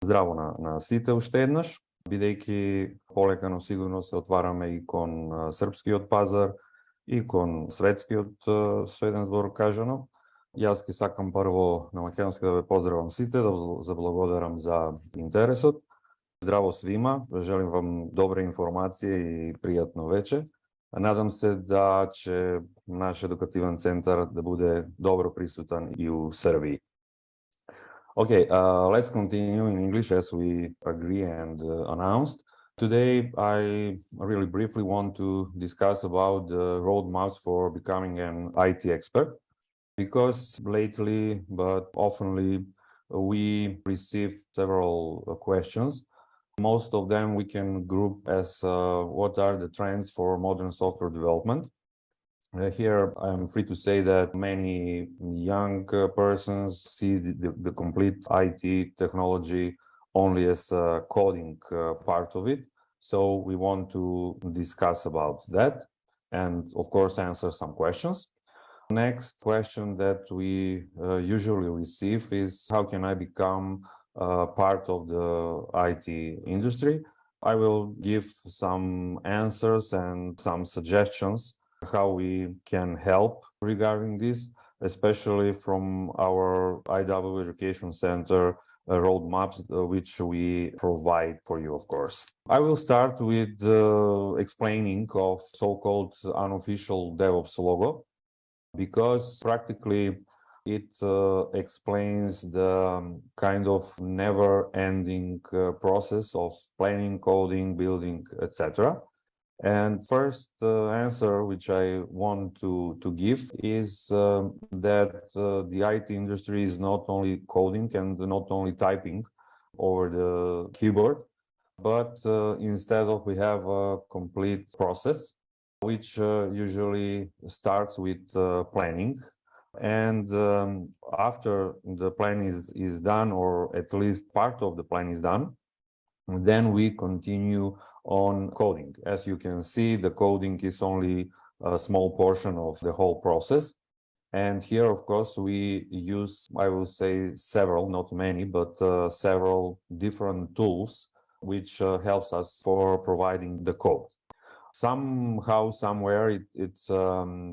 Здраво на сите уште еднаш, бидејќи полека но сигурно се отвараме и кон српскиот пазар и кон светскиот, со еден збор кажано. Јас ќе сакам прво на македонски да ве поздравам сите, да заблагодарам за интересот. Здраво свима, желим вам добра информација и пријатно вече. Надам се да ќе наш едукативен центар да биде добро присутен и у Србија. Okay, let's continue in English as we agree and announced. Today, I really briefly want to discuss about the roadmaps for becoming an IT expert, because lately, but oftenly, we receive several questions. Most of them we can group as what are the trends for modern software development. Here, I'm free to say that many young persons see the complete IT technology only as a coding part of it. So we want to discuss about that and, of course, answer some questions. Next question that we usually receive is, how can I become part of the IT industry? I will give some answers and some suggestions how we can help regarding this, especially from our IW Education Center roadmaps, which we provide for you, of course. I will start with explaining of so-called unofficial DevOps logo, because practically it explains the kind of never-ending process of planning, coding, building, etc. And first answer which I want to give is that the IT industry is not only coding and not only typing over the keyboard, but instead of we have a complete process which usually starts with planning. And after the plan is done, or at least part of the plan is done, then we continue on coding. As you can see, the coding is only a small portion of the whole process. And here, of course, we use, I will say, several, not many, but several different tools, which helps us for providing the code. Somehow, somewhere, it's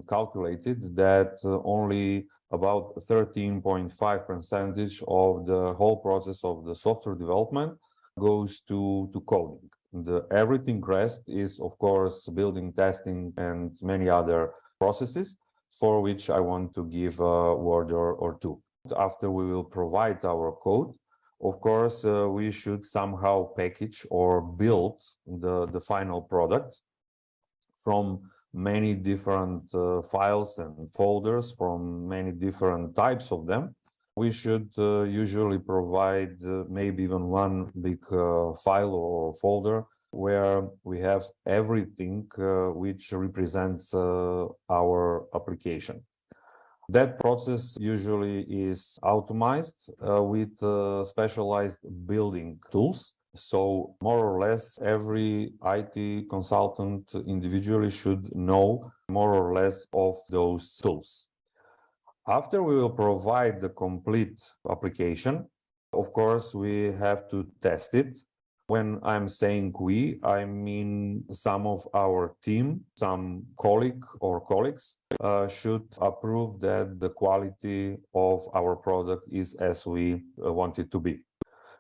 calculated that only about 13.5% of the whole process of the software development goes to coding. Everything rest is, of course, building, testing, and many other processes, for which I want to give a word or two. After we will provide our code, of course, we should somehow package or build the final product from many different files and folders, from many different types of them. We should usually provide maybe even one big file or folder where we have everything which represents our application. That process usually is automated with specialized building tools. So more or less every IT consultant individually should know more or less of those tools. After we will provide the complete application, of course, we have to test it. When I'm saying we, I mean some of our team, some colleague or colleagues should approve that the quality of our product is as we want it to be.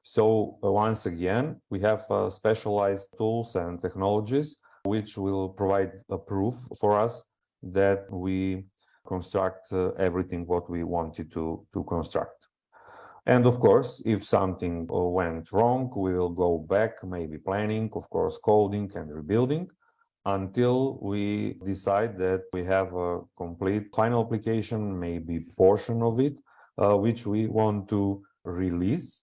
So once again, we have specialized tools and technologies which will provide a proof for us that we construct everything what we wanted to construct. And of course, if something went wrong, we will go back, maybe planning, of course, coding and rebuilding, until we decide that we have a complete final application, maybe portion of it, which we want to release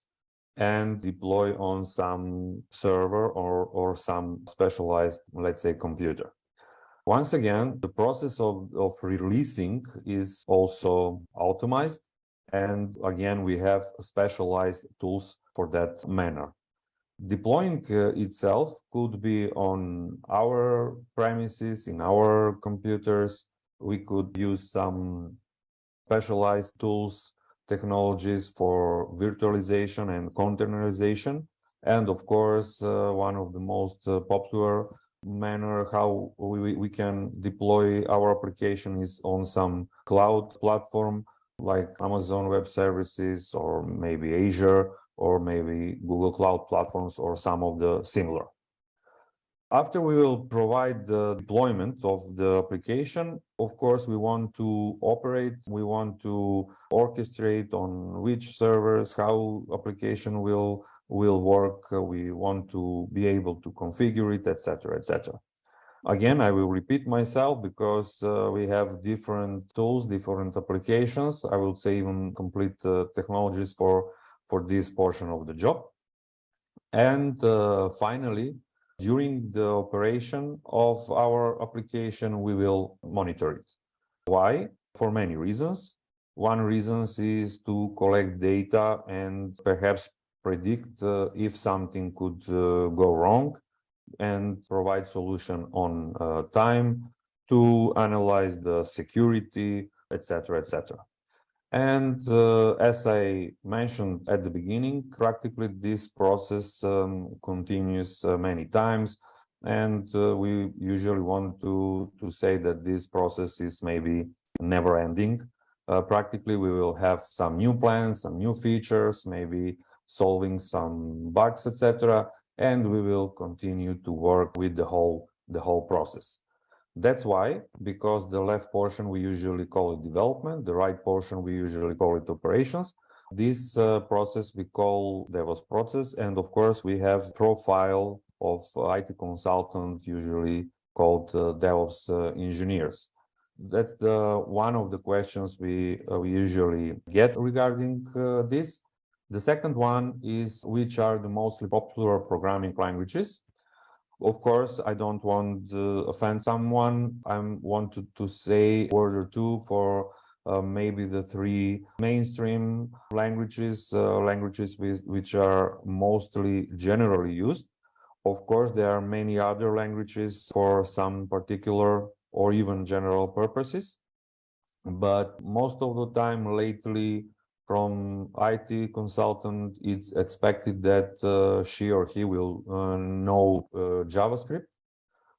and deploy on some server or some specialized, let's say, computer. Once again, the process of releasing is also automated. And again, we have specialized tools for that manner. Deploying itself could be on our premises, in our computers. We could use some specialized tools, technologies for virtualization and containerization. And of course, one of the most popular manner how we can deploy our application is on some cloud platform like Amazon Web Services or maybe Azure or maybe Google Cloud platforms or some of the similar. After we will provide the deployment of the application, of course, we want to operate, we want to orchestrate on which servers, how application will work, we want to be able to configure it, etc., etc. Again, I will repeat myself because we have different tools, different applications, I will say even complete technologies for this portion of the job. And finally, during the operation of our application, we will monitor it. Why? For many reasons. One reason is to collect data and perhaps predict if something could go wrong and provide solution on time, to analyze the security, etc., etc. And as I mentioned at the beginning, practically this process continues many times. And we usually want to say that this process is maybe never ending. Practically, we will have some new plans, some new features, maybe solving some bugs, etc. And we will continue to work with the whole process. That's why, because the left portion we usually call it development, the right portion we usually call it operations. This process we call DevOps process, and of course we have profile of IT consultant, usually called DevOps engineers. That's one of the questions we usually get regarding this. The second one is which are the mostly popular programming languages. Of course, I don't want to offend someone. I wanted to say a word or two for maybe the three mainstream languages, which are mostly generally used. Of course, there are many other languages for some particular or even general purposes. But most of the time lately, from IT consultant, it's expected that she or he will know JavaScript.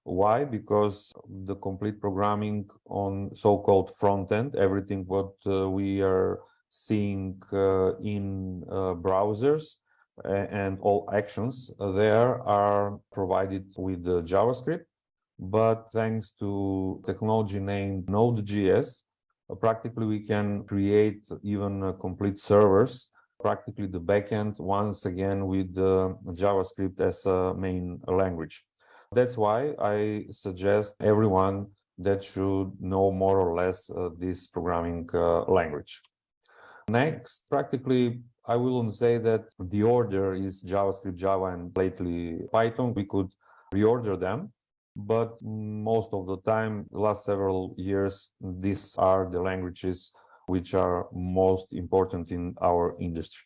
Why? Because the complete programming on so-called front end, everything what we are seeing in browsers and all actions there are provided with JavaScript. But thanks to technology named Node.js, practically we can create even complete servers, practically the backend, once again with JavaScript as a main language. That's why I suggest everyone that should know more or less this programming language. Next, practically, I wouldn't say that the order is JavaScript, Java, and lately Python. We could reorder them. But most of the time, last several years, these are the languages which are most important in our industry.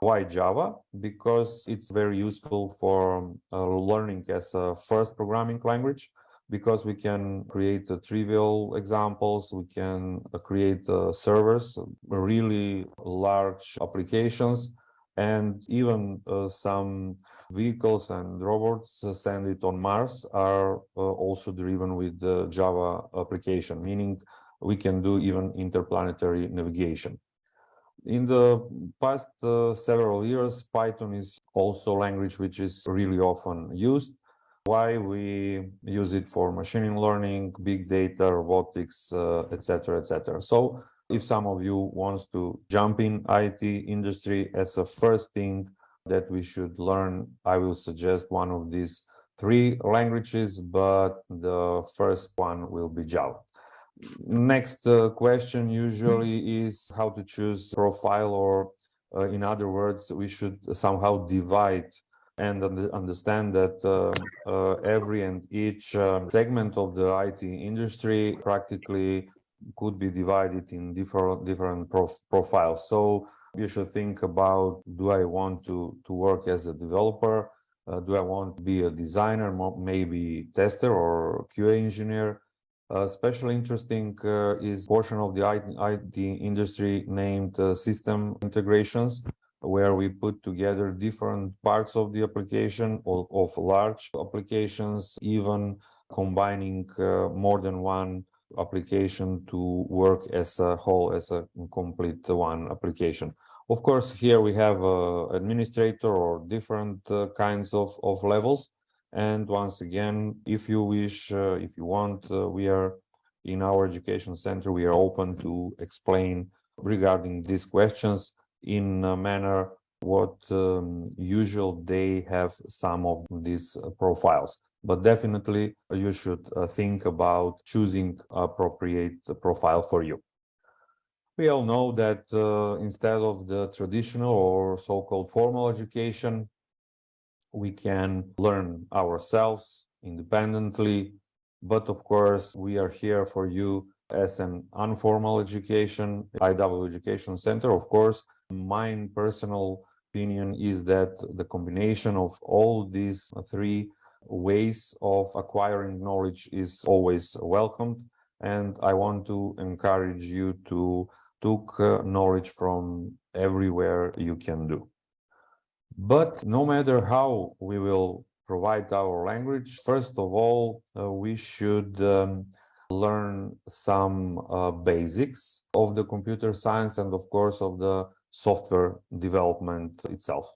Why Java? Because it's very useful for learning as a first programming language, because we can create trivial examples, we can create servers, really large applications, and even some vehicles and robots send it on Mars are also driven with the Java application, meaning we can do even interplanetary navigation. In the past several years, Python is also a language which is really often used. Why? We use it for machine learning, big data, robotics, etc., etc. So if some of you wants to jump in IT industry as a first thing that we should learn, I will suggest one of these three languages, but the first one will be Java. Next question usually is how to choose profile, or in other words, we should somehow divide and understand that every and each segment of the IT industry practically could be divided in different profiles. So you should think about, do I want to work as a developer? Do I want to be a designer, maybe tester or QA engineer? Especially interesting is portion of the IT industry named system integrations, where we put together different parts of the application of large applications, even combining more than one application to work as a whole, as a complete one application. Of course, here we have administrator or different kinds of levels. And once again, if you wish, if you want, we are in our education center, we are open to explain regarding these questions in a manner what usual they have some of these profiles. But definitely you should think about choosing appropriate profile for you. We all know that instead of the traditional or so-called formal education, we can learn ourselves independently, but of course we are here for you as an informal education, IW Education Center. Of course, my personal opinion is that the combination of all these three ways of acquiring knowledge is always welcomed, and I want to encourage you to take knowledge from everywhere you can do. But no matter how we will provide our language, first of all, we should learn some basics of the computer science and, of course, of the software development itself.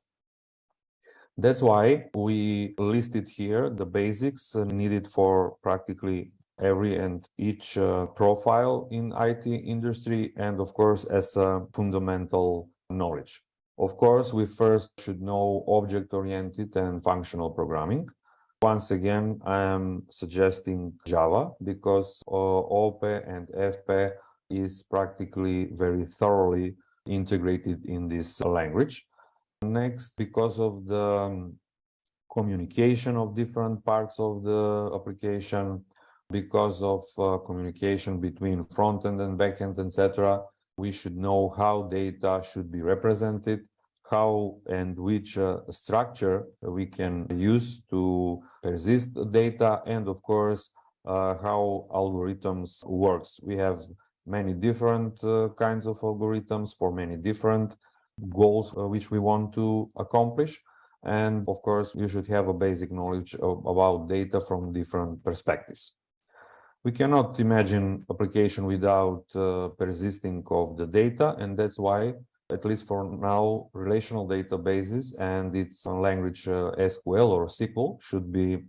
That's why we listed here the basics needed for practically every and each profile in IT industry, and of course as a fundamental knowledge. Of course, we first should know object-oriented and functional programming. Once again, I am suggesting Java because OP and FP is practically very thoroughly integrated in this language. Next, because of the communication of different parts of the application, because of communication between front-end and back-end, etc., we should know how data should be represented, how and which structure we can use to persist the data, and of course, how algorithms works. We have many different kinds of algorithms for many different goals which we want to accomplish. And of course, you should have a basic knowledge about data from different perspectives. We cannot imagine application without persisting of the data, and that's why, at least for now, relational databases and its language SQL or SQL should be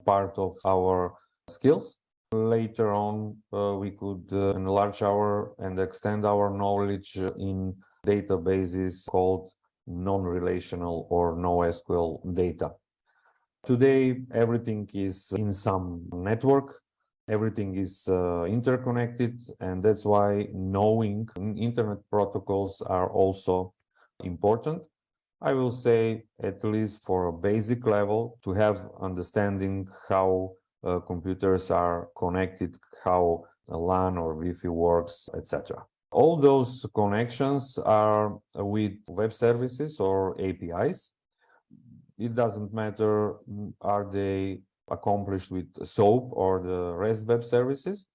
part of our skills. Later on, we could enlarge our and extend our knowledge in databases called non-relational or NoSQL data. Today, everything is in some network. Everything is interconnected, and that's why knowing internet protocols are also important. I will say, at least for a basic level, to have understanding how computers are connected, how a LAN or Wi-Fi works, etc. All those connections are with web services or APIs. It doesn't matter, are they accomplished with SOAP or the REST web services.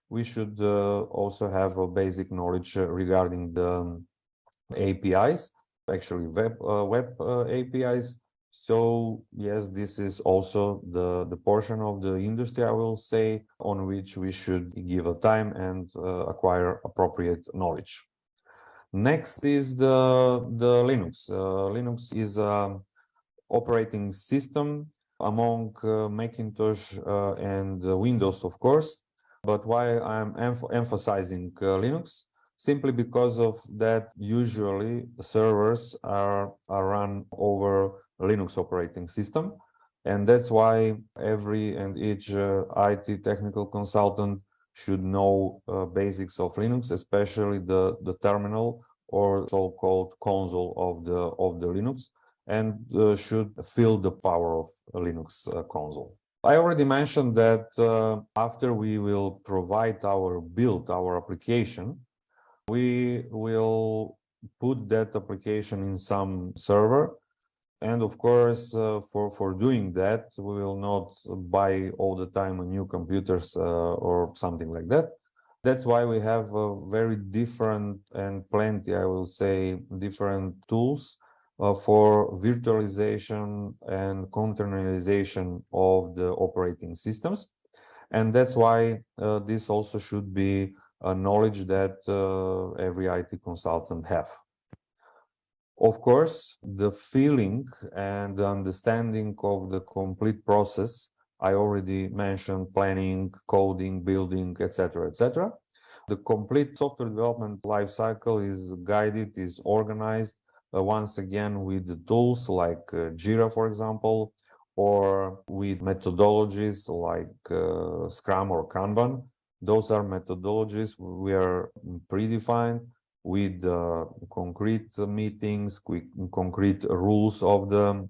We should also have a basic knowledge regarding the APIs, actually web APIs. So yes, this is also the portion of the industry, I will say, on which we should give a time and acquire appropriate knowledge. Next is the Linux. Linux is an operating system among Macintosh and Windows, of course. But why I'm emphasizing Linux? Simply because of that, usually servers are run over Linux operating system. And that's why every and each IT technical consultant should know basics of Linux, especially the terminal or so-called console of the Linux, and should feel the power of a Linux console. I already mentioned that after we will provide our application, we will put that application in some server, And of course, for doing that, we will not buy all the time a new computers or something like that. That's why we have very different and plenty, I will say, different tools for virtualization and containerization of the operating systems. And that's why this also should be a knowledge that every IT consultant have. Of course, the feeling and the understanding of the complete process, I already mentioned planning, coding, building, etc., etc. The complete software development lifecycle is guided, is organized once again with the tools like Jira, for example, or with methodologies like Scrum or Kanban. Those are methodologies we are predefined with concrete meetings, concrete rules of the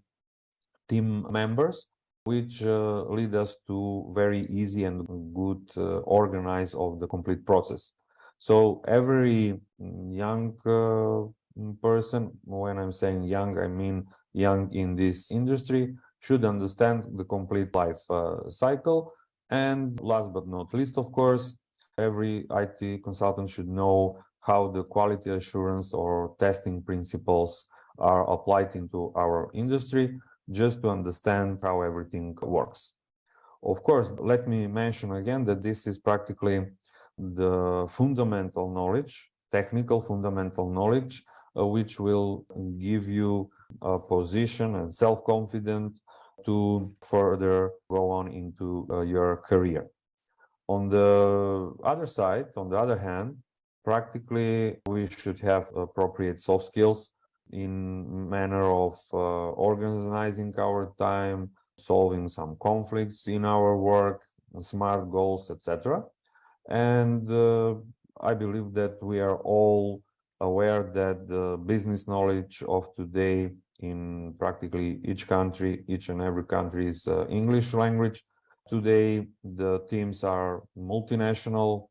team members, which lead us to very easy and good organize of the complete process. So every young person, when I'm saying young, I mean young in this industry, should understand the complete life cycle. And last but not least, of course, every IT consultant should know how the quality assurance or testing principles are applied into our industry, just to understand how everything works. Of course, let me mention again that this is practically the fundamental knowledge, technical fundamental knowledge, which will give you a position and self-confidence to further go on into your career. On the other side, on the other hand, practically we should have appropriate soft skills in manner of organizing our time, solving some conflicts in our work, smart goals, etc. And I believe that we are all aware that the business knowledge of today in practically each country, each and every country is English language. Today, the teams are multinational,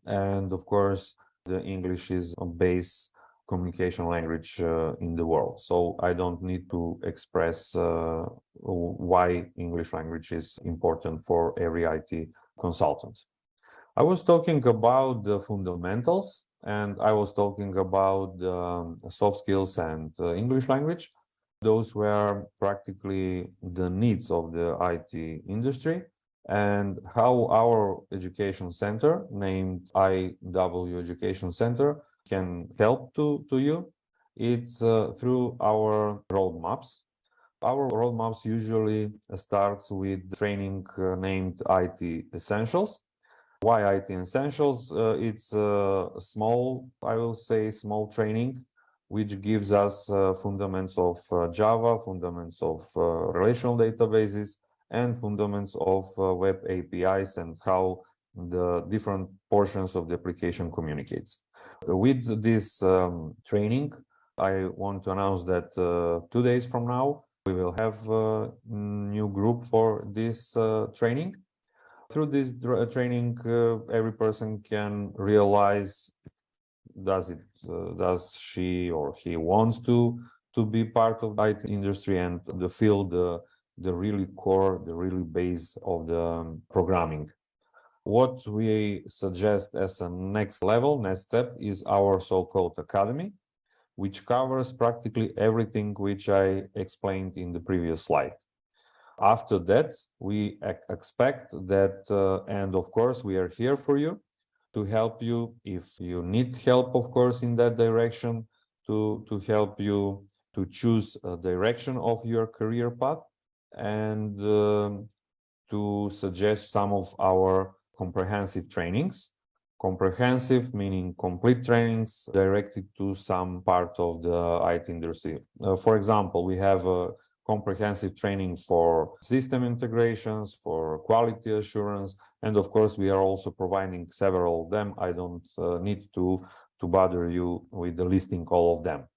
and of course, the English is a base communication language in the world. So I don't need to express why English language is important for every IT consultant. I was talking about the fundamentals, and I was talking about soft skills and English language. Those were practically the needs of the IT industry, and how our education center, named IW Education Center, can help to you. It's through our roadmaps. Our roadmaps usually starts with training named IT Essentials. Why IT Essentials? It's a small, I will say, small training, which gives us fundamentals of Java, fundamentals of relational databases, and fundamentals of web APIs and how the different portions of the application communicates. With this training, I want to announce that 2 days from now, we will have a new group for this training. Through this training, every person can realize does she or he wants to be part of the IT industry and the field, the really core, the really base of the programming. What we suggest as a next level, next step, is our so-called academy, which covers practically everything which I explained in the previous slide. After that, we expect that, and of course, we are here for you to help you if you need help, of course, in that direction, to help you to choose a direction of your career path, and to suggest some of our comprehensive trainings. Comprehensive meaning complete trainings directed to some part of the IT industry. For example, we have a comprehensive training for system integrations, for quality assurance, and of course we are also providing several of them. I don't need to bother you with the listing all of them.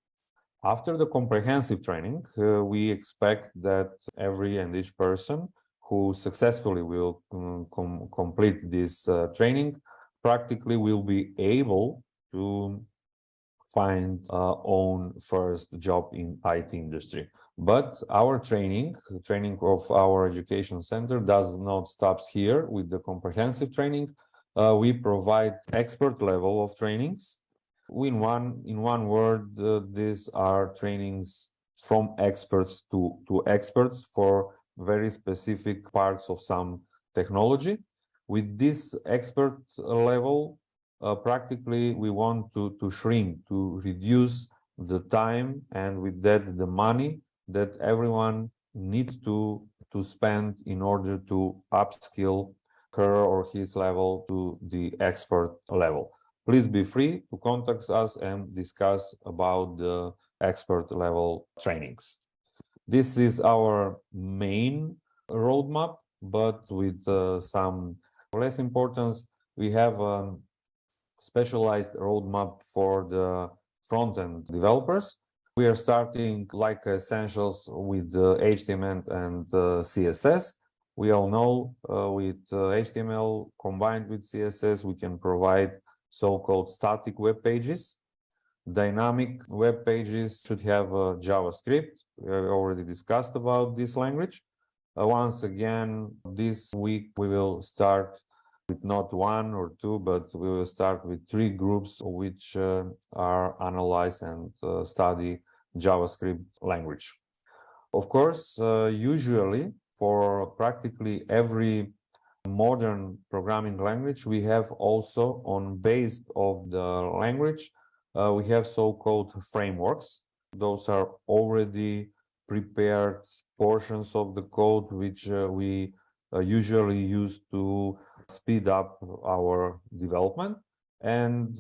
After the comprehensive training, we expect that every and each person who successfully will complete this training practically will be able to find own first job in IT industry. But our training of our education center does not stop here with the comprehensive training. We provide expert level of trainings. In one word, these are trainings from experts to experts for very specific parts of some technology. With this expert level, practically we want to shrink, to reduce the time, and with that the money that everyone needs to spend in order to upskill her or his level to the expert level. Please be free to contact us and discuss about the expert level trainings. This is our main roadmap, but with some less importance. We have a specialized roadmap for the front-end developers. We are starting like essentials with HTML and CSS. We all know with HTML combined with CSS, we can provide so-called static web pages. Dynamic web pages should have JavaScript. We already discussed about this language. Once again, this week we will start with not one or two, but we will start with 3 groups which are analyze and study JavaScript language. Of course, usually for practically every modern programming language, we have also on base of the language, we have so-called frameworks. Those are already prepared portions of the code which we usually use to speed up our development. And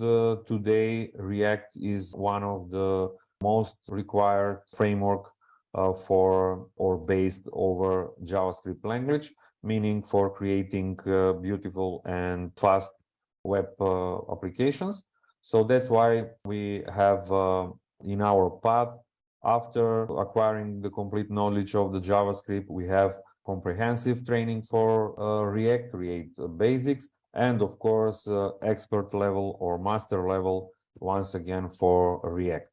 today React is one of the most required framework for or based over JavaScript language, meaning for creating beautiful and fast web applications. So that's why we have in our path, after acquiring the complete knowledge of the JavaScript, we have comprehensive training for React basics, and of course expert level or master level once again for React.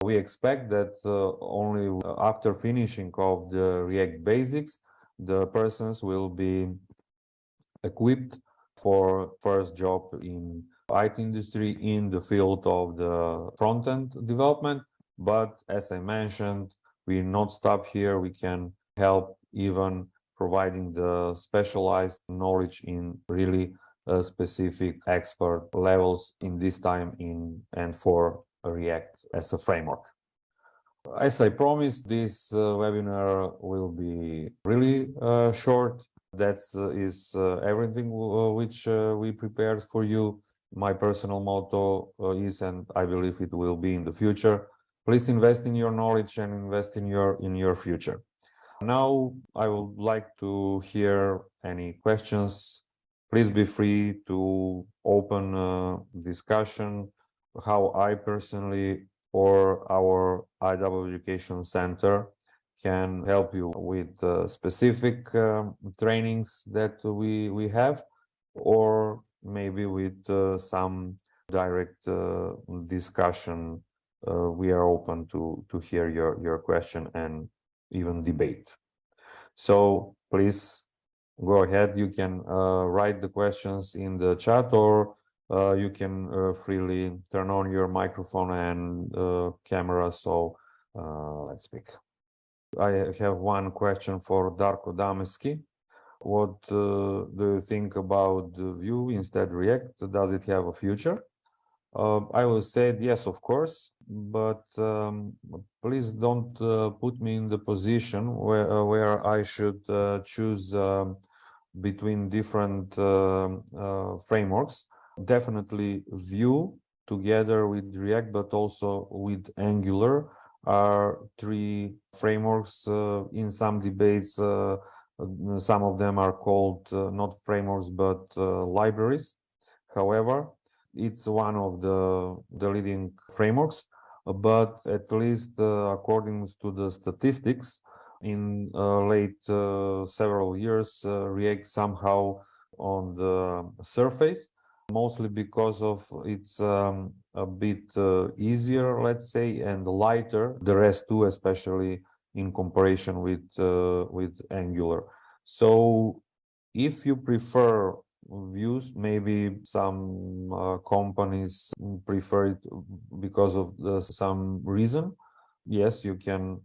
We expect that only after finishing of the React basics, the persons will be equipped for first job in IT industry in the field of the front-end development. But as I mentioned, we not stop here. We can help even providing the specialized knowledge in really specific expert levels in this time in and for React as a framework. As I promised, this webinar will be really short. That is everything which we prepared for you. My personal motto is, and I believe it will be in the future, please invest in your knowledge and invest in your future. Now I would like to hear any questions. Please be free to open a discussion how I personally or our IW Education Center can help you with specific trainings that we have, or maybe with some direct discussion. We are open to hear your question and even debate. So please go ahead. You can write the questions in the chat, or you can freely turn on your microphone and camera. So let's speak. I have one question for Darko Dameski. What do you think about the Vue instead React? Does it have a future? I will say yes, of course, but please don't put me in the position where I should choose between different frameworks. Definitely Vue together with React, but also with Angular are 3 frameworks. In some debates, some of them are called not frameworks, but libraries. However, it's one of the leading frameworks, but at least according to the statistics, in late several years, React somehow on the surface, mostly because of it's a bit easier, let's say, and lighter. The rest too, especially in comparison with Angular. So if you prefer Vue, maybe some companies prefer it because of some reason. Yes, you can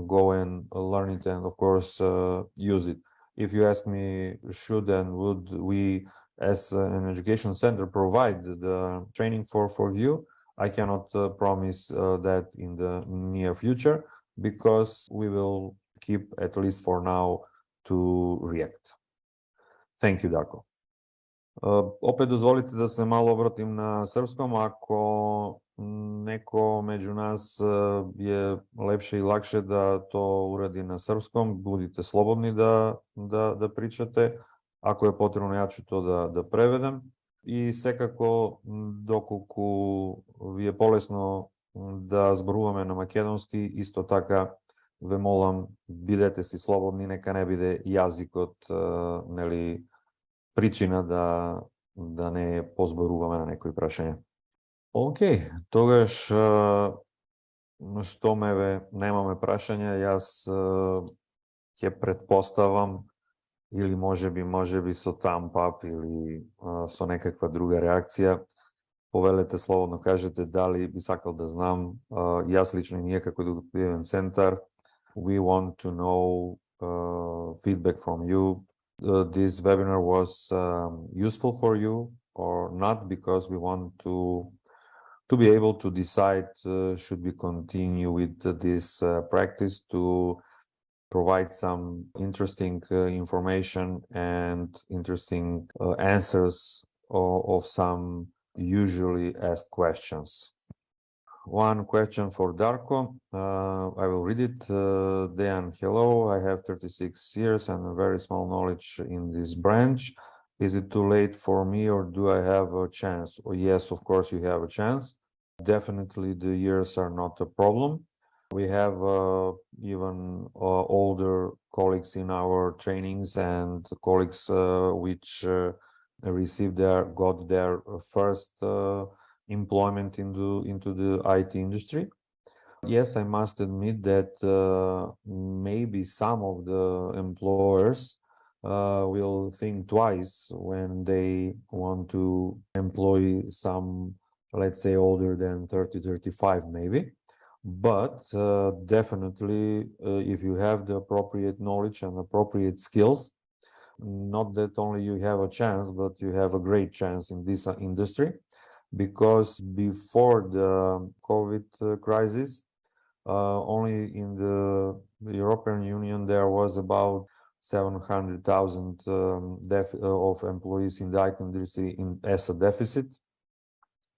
go and learn it and of course use it. If you ask me, should and would we as an education center provide the training for Vue, I cannot promise that in the near future, because we will keep, at least for now, to React. Thank you, Darko. Opet dozvolite da se malo obratim na srpskom. Ako neko među nas je lepše i lakše da to uradi na srpskom, budite slobodni da pričate. Ako je potrebno, ja ću to da prevedem. И секако, доколку ви е полесно да зборуваме на македонски, исто така ве молам, бидете си слободни, нека не биде јазикот нели причина да не позборуваме на некои прашања. Океј, тогаш што ме немаме прашања, јас ќе претпоставам или може би со тампап или со некаква друга реакција. Повелете слободно, кажете дали би сакал да знам. Јас лично и ние како едукативен центар, we want to know feedback from you. This webinar was useful for you or not, because we want to be able to decide should we continue with this practice to provide some interesting information and interesting answers of some usually asked questions. One question for Darko. I will read it. Dejan, hello. I have 36 years and a very small knowledge in this branch. Is it too late for me, or do I have a chance? Oh, yes, of course you have a chance. Definitely the years are not a problem. We have even older colleagues in our trainings and colleagues which got their first employment into the IT industry. Yes, I must admit that maybe some of the employers will think twice when they want to employ some, let's say, older than 30, 35 maybe. But definitely, if you have the appropriate knowledge and appropriate skills, not that only you have a chance, but you have a great chance in this industry. Because before the COVID crisis, only in the European Union there was about 700,000 of employees in the IT industry as a deficit.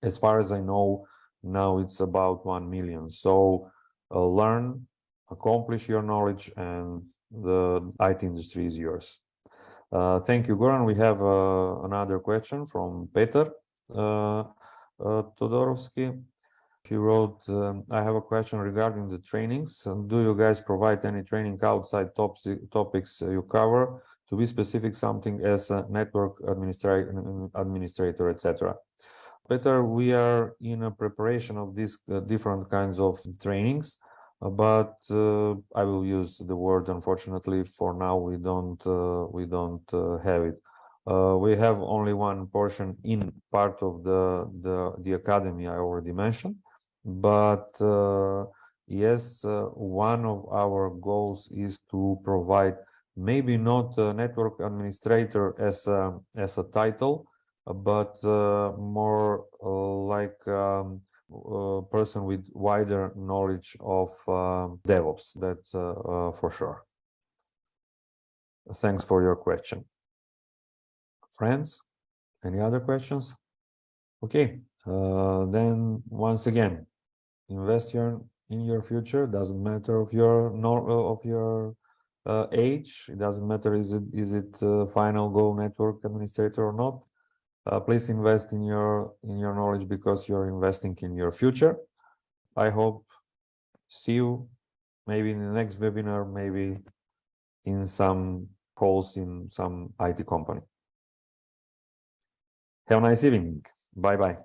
As far as I know, now it's about 1 million. So learn, accomplish your knowledge, and the IT industry is yours. Thank you, Goran. We have another question from Peter Todorovsky. He wrote, I have a question regarding the trainings. Do you guys provide any training outside topics you cover? To be specific, something as a network administrator, etc. Peter, we are in a preparation of these different kinds of trainings, but I will use the word, unfortunately, for now we don't have it. We have only one portion in part of the academy I already mentioned, but yes, one of our goals is to provide maybe not a network administrator as a title, but more like a person with wider knowledge of DevOps. That's for sure. Thanks for your question. Friends, any other questions? Okay, then once again, invest in your future. Doesn't matter of your age. It doesn't matter is it final Go network administrator or not. Please invest in your knowledge, because you're investing in your future. I hope see you maybe in the next webinar, maybe in some calls in some IT company. Have a nice evening. Bye-bye.